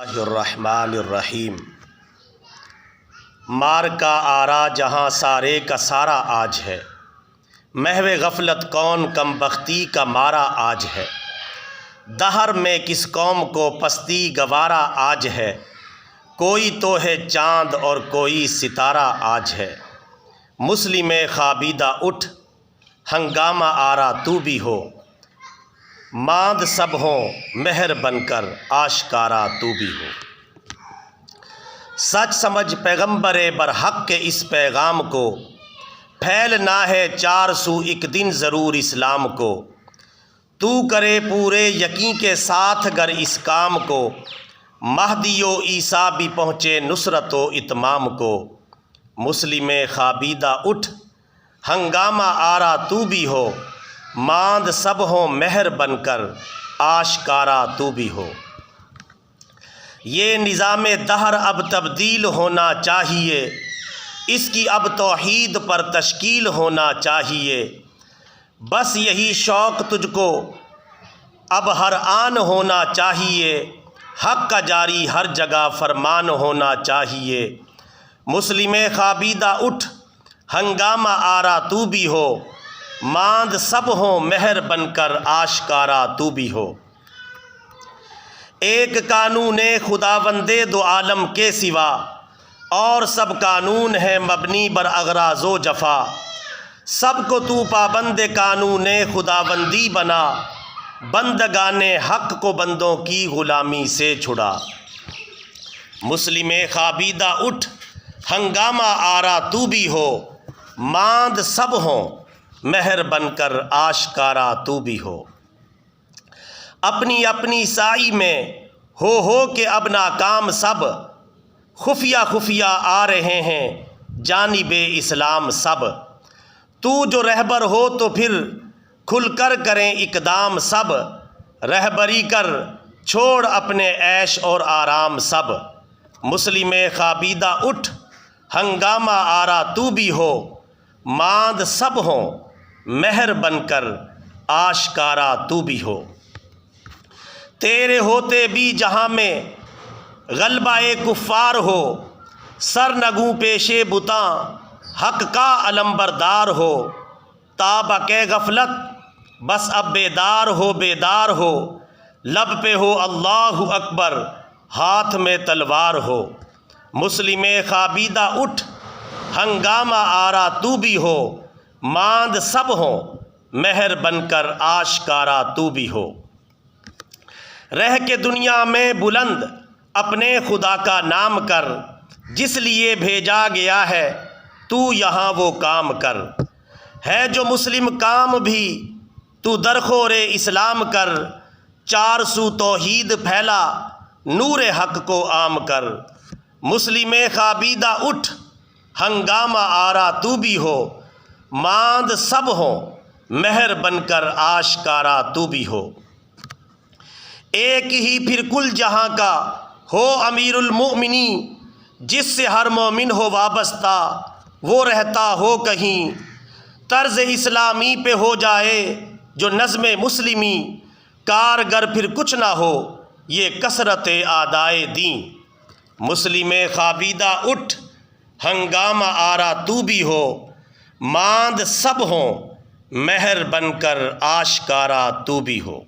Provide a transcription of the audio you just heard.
الرحمن الرحیم۔ مار کا آرا جہاں سارے کا سارا آج ہے، محو غفلت کون کم بختی کا مارا آج ہے۔ دہر میں کس قوم کو پستی گوارا آج ہے، کوئی تو ہے چاند اور کوئی ستارہ آج ہے۔ مسلم خوابیدہ اٹھ ہنگامہ آرا تو بھی ہو، ماند سب ہوں مہر بن کر آشکارا تو بھی ہو۔ سچ سمجھ پیغمبر برحق کے اس پیغام کو، پھیلنا ہے چار سو ایک دن ضرور اسلام کو۔ تو کرے پورے یقین کے ساتھ گر اس کام کو، مہدی و عیسیٰ بھی پہنچے نصرت و اتمام کو۔ مسلم خوابیدہ اٹھ ہنگامہ آرا تو بھی ہو، ماند سب ہوں مہر بن کر آشکارا تو بھی ہو۔ یہ نظام دہر اب تبدیل ہونا چاہیے، اس کی اب توحید پر تشکیل ہونا چاہیے۔ بس یہی شوق تجھ کو اب ہر آن ہونا چاہیے، حق کا جاری ہر جگہ فرمان ہونا چاہیے۔ مسلم خوابیدہ اٹھ ہنگامہ آرا تو بھی ہو، ماند سب ہوں مہر بن کر آشکارا تو بھی ہو۔ ایک قانون خداوند دو عالم کے سوا، اور سب قانون ہے مبنی بر اغراض و جفا۔ سب کو تو پابند قانون خداوندی بنا، بندگان حق کو بندوں کی غلامی سے چھڑا۔ مسلم خوابیدہ اٹھ ہنگامہ آرا تو بھی ہو، ماند سب ہوں مہر بن کر آشکارا تو بھی ہو۔ اپنی اپنی سائی میں ہو کہ اب ناکام سب، خفیہ خفیہ آ رہے ہیں جانب اسلام سب۔ تو جو رہبر ہو تو پھر کھل کر کریں اقدام سب، رہبری کر چھوڑ اپنے عیش اور آرام سب۔ مسلم خوابیدہ اٹھ ہنگامہ آرا تو بھی ہو، ماند سب ہوں مہر بن کر آشکارا تو بھی ہو۔ تیرے ہوتے بھی جہاں میں غلبہ کفار ہو، سر نگوں پیشے بتاں حق کا علمبردار ہو۔ تابہ کے غفلت بس اب بیدار ہو، لب پہ ہو اللہ اکبر ہاتھ میں تلوار ہو۔ مسلم خوابیدہ اٹھ ہنگامہ آرا تو بھی ہو، ماند سب ہوں مہر بن کر آشکارا تو بھی ہو۔ رہ کے دنیا میں بلند اپنے خدا کا نام کر، جس لیے بھیجا گیا ہے تو یہاں وہ کام کر۔ ہے جو مسلم کام بھی تو درخور اسلام کر، چار سو توحید پھیلا نور حق کو عام کر۔ مسلم خوابیدہ اٹھ ہنگامہ آرا تو بھی ہو، ماند سب ہوں مہر بن کر آشکارا تو بھی ہو۔ ایک ہی پھر کل جہاں کا ہو امیر المؤمنین، جس سے ہر مومن ہو وابستہ وہ رہتا ہو کہیں۔ طرز اسلامی پہ ہو جائے جو نظم مسلمی، کارگر پھر کچھ نہ ہو یہ کثرت اعدائے دین۔ مسلم خوابیدہ اٹھ ہنگامہ آرا تو بھی ہو، ماند سب ہوں مہر بن کر آشکارا تو بھی ہو۔